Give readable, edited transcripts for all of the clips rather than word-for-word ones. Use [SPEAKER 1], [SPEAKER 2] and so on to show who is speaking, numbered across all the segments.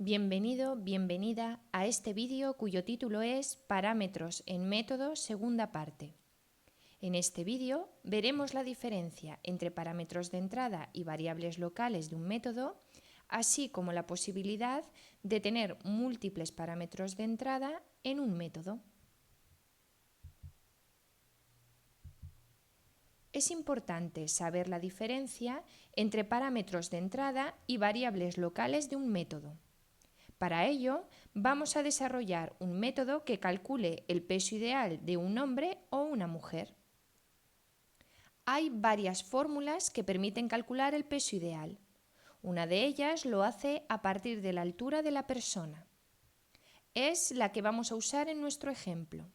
[SPEAKER 1] Bienvenido, bienvenida a este vídeo cuyo título es Parámetros en método, segunda parte. En este vídeo veremos la diferencia entre parámetros de entrada y variables locales de un método, así como la posibilidad de tener múltiples parámetros de entrada en un método. Es importante saber la diferencia entre parámetros de entrada y variables locales de un método. Para ello, vamos a desarrollar un método que calcule el peso ideal de un hombre o una mujer. Hay varias fórmulas que permiten calcular el peso ideal. Una de ellas lo hace a partir de la altura de la persona. Es la que vamos a usar en nuestro ejemplo.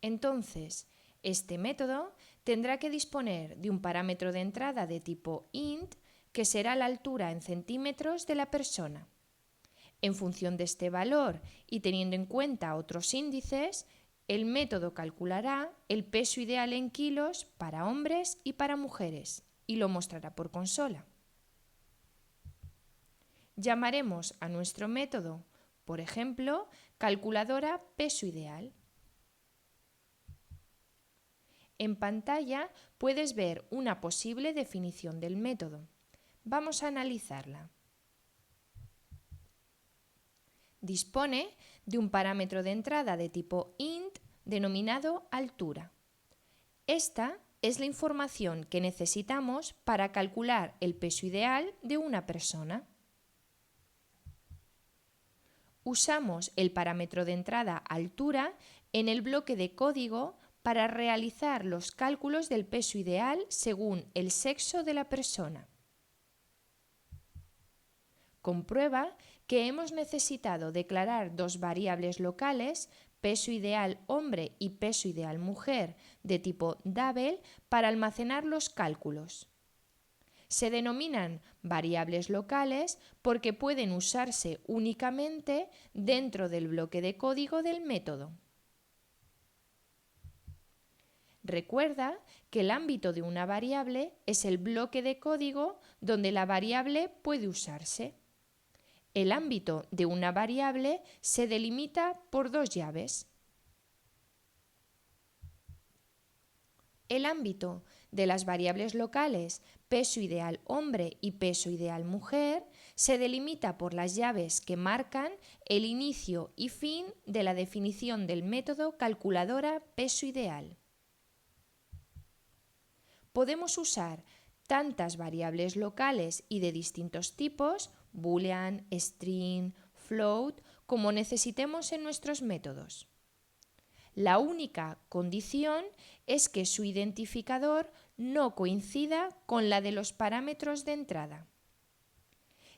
[SPEAKER 1] Entonces, este método tendrá que disponer de un parámetro de entrada de tipo int, que será la altura en centímetros de la persona. En función de este valor y teniendo en cuenta otros índices, el método calculará el peso ideal en kilos para hombres y para mujeres y lo mostrará por consola. Llamaremos a nuestro método, por ejemplo, calculadora peso ideal. En pantalla puedes ver una posible definición del método. Vamos a analizarla. Dispone de un parámetro de entrada de tipo int denominado altura. Esta es la información que necesitamos para calcular el peso ideal de una persona. Usamos el parámetro de entrada altura en el bloque de código para realizar los cálculos del peso ideal según el sexo de la persona. Comprueba que hemos necesitado declarar dos variables locales, peso ideal hombre y peso ideal mujer, de tipo double, para almacenar los cálculos. Se denominan variables locales porque pueden usarse únicamente dentro del bloque de código del método. Recuerda que el ámbito de una variable es el bloque de código donde la variable puede usarse. El ámbito de una variable se delimita por dos llaves. El ámbito de las variables locales peso ideal hombre y peso ideal mujer se delimita por las llaves que marcan el inicio y fin de la definición del método calculadora peso ideal. Podemos usar tantas variables locales y de distintos tipos, boolean, string, float, como necesitemos en nuestros métodos. La única condición es que su identificador no coincida con la de los parámetros de entrada.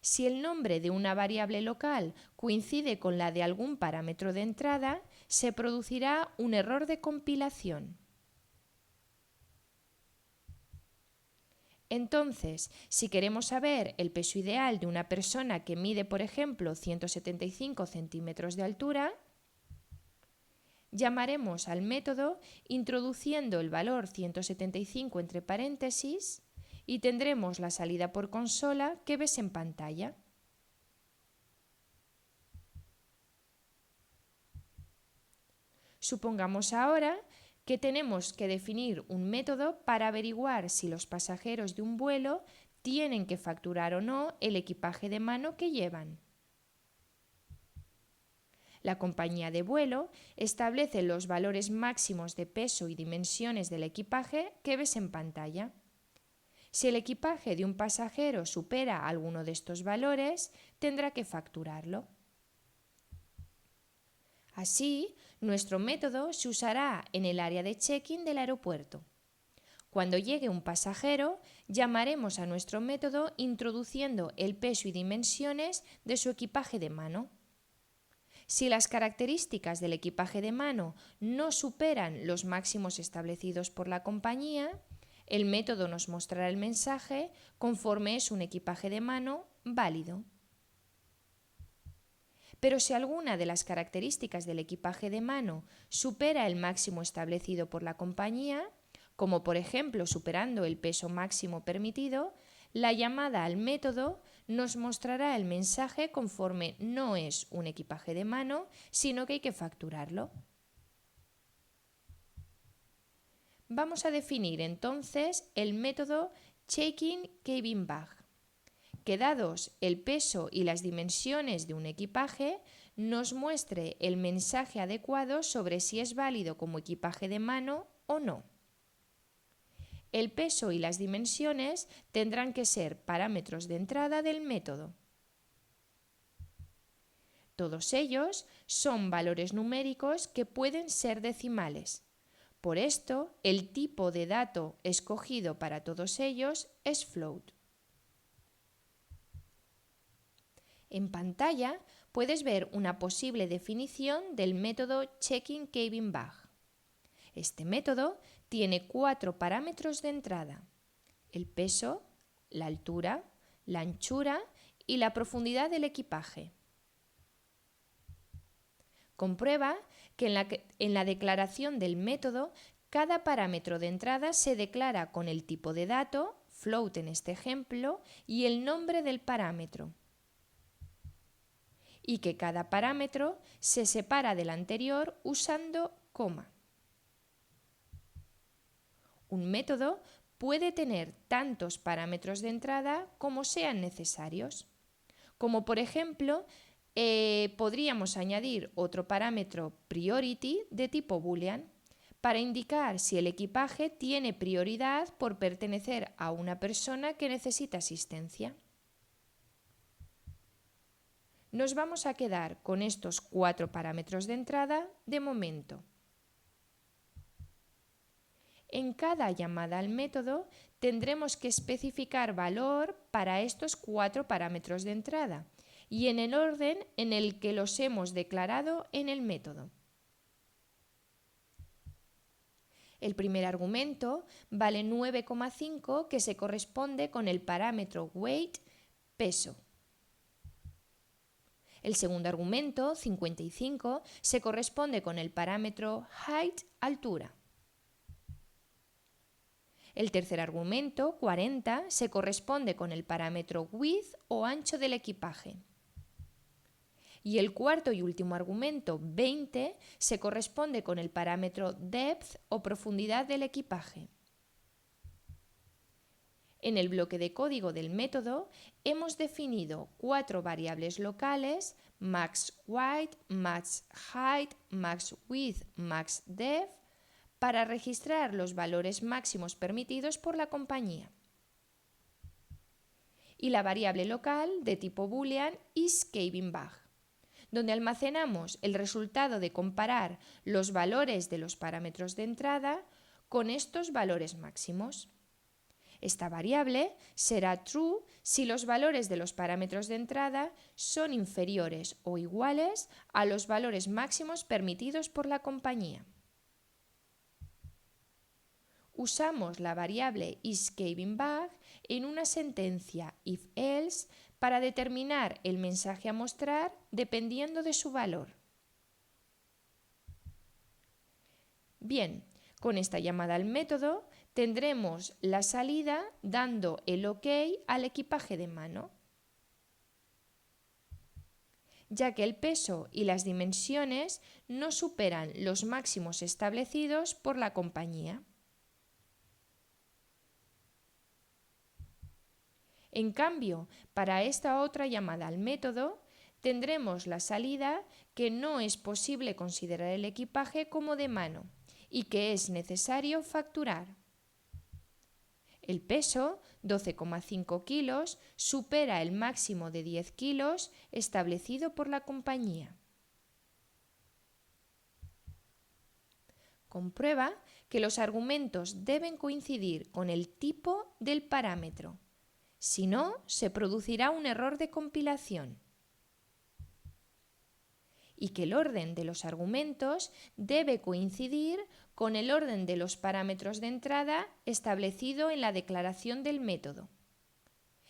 [SPEAKER 1] Si el nombre de una variable local coincide con la de algún parámetro de entrada, se producirá un error de compilación. Entonces, si queremos saber el peso ideal de una persona que mide, por ejemplo, 175 centímetros de altura, llamaremos al método introduciendo el valor 175 entre paréntesis y tendremos la salida por consola que ves en pantalla. Supongamos ahora que tenemos que definir un método para averiguar si los pasajeros de un vuelo tienen que facturar o no el equipaje de mano que llevan. La compañía de vuelo establece los valores máximos de peso y dimensiones del equipaje que ves en pantalla. Si el equipaje de un pasajero supera alguno de estos valores, tendrá que facturarlo. Así, nuestro método se usará en el área de check-in del aeropuerto. Cuando llegue un pasajero, llamaremos a nuestro método introduciendo el peso y dimensiones de su equipaje de mano. Si las características del equipaje de mano no superan los máximos establecidos por la compañía, el método nos mostrará el mensaje conforme es un equipaje de mano válido. Pero si alguna de las características del equipaje de mano supera el máximo establecido por la compañía, como por ejemplo superando el peso máximo permitido, la llamada al método nos mostrará el mensaje conforme no es un equipaje de mano, sino que hay que facturarlo. Vamos a definir entonces el método Checking Cabin Bag, que dados el peso y las dimensiones de un equipaje, nos muestre el mensaje adecuado sobre si es válido como equipaje de mano o no. El peso y las dimensiones tendrán que ser parámetros de entrada del método. Todos ellos son valores numéricos que pueden ser decimales. Por esto, el tipo de dato escogido para todos ellos es float. En pantalla puedes ver una posible definición del método Checking Cabin Bag. Este método tiene 4 parámetros de entrada: el peso, la altura, la anchura y la profundidad del equipaje. Comprueba que en la declaración del método cada parámetro de entrada se declara con el tipo de dato, float en este ejemplo, y el nombre del parámetro. Y que cada parámetro se separa del anterior usando coma. Un método puede tener tantos parámetros de entrada como sean necesarios, como por ejemplo podríamos añadir otro parámetro priority de tipo boolean para indicar si el equipaje tiene prioridad por pertenecer a una persona que necesita asistencia. Nos vamos a quedar con estos 4 parámetros de entrada de momento. En cada llamada al método tendremos que especificar valor para estos 4 parámetros de entrada y en el orden en el que los hemos declarado en el método. El primer argumento vale 9,5, que se corresponde con el parámetro weight, peso. El segundo argumento, 55, se corresponde con el parámetro height, altura. El tercer argumento, 40, se corresponde con el parámetro width o ancho del equipaje. Y el cuarto y último argumento, 20, se corresponde con el parámetro depth o profundidad del equipaje. En el bloque de código del método hemos definido 4 variables locales: max height, max height, max width, max depth, para registrar los valores máximos permitidos por la compañía. Y la variable local de tipo boolean isCabinBag, donde almacenamos el resultado de comparar los valores de los parámetros de entrada con estos valores máximos. Esta variable será true si los valores de los parámetros de entrada son inferiores o iguales a los valores máximos permitidos por la compañía. Usamos la variable isCabinBag en una sentencia if-else para determinar el mensaje a mostrar dependiendo de su valor. Bien, con esta llamada al método tendremos la salida dando el OK al equipaje de mano, ya que el peso y las dimensiones no superan los máximos establecidos por la compañía. En cambio, para esta otra llamada al método, tendremos la salida que no es posible considerar el equipaje como de mano y que es necesario facturar. El peso, 12,5 kilos, supera el máximo de 10 kilos establecido por la compañía. Comprueba que los argumentos deben coincidir con el tipo del parámetro. Si no, se producirá un error de compilación. Y que el orden de los argumentos debe coincidir con el orden de los parámetros de entrada establecido en la declaración del método.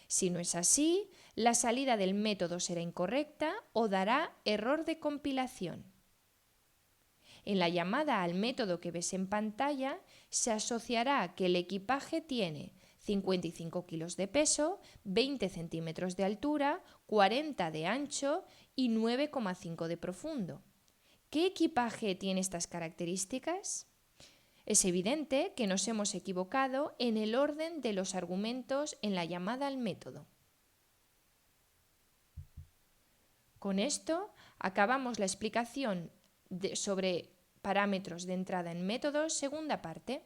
[SPEAKER 1] Si no es así, la salida del método será incorrecta o dará error de compilación. En la llamada al método que ves en pantalla se asociará que el equipaje tiene 55 kilos de peso, 20 centímetros de altura, 40 de ancho y 9,5 de profundo. ¿Qué equipaje tiene estas características? Es evidente que nos hemos equivocado en el orden de los argumentos en la llamada al método. Con esto acabamos la explicación sobre parámetros de entrada en métodos, segunda parte.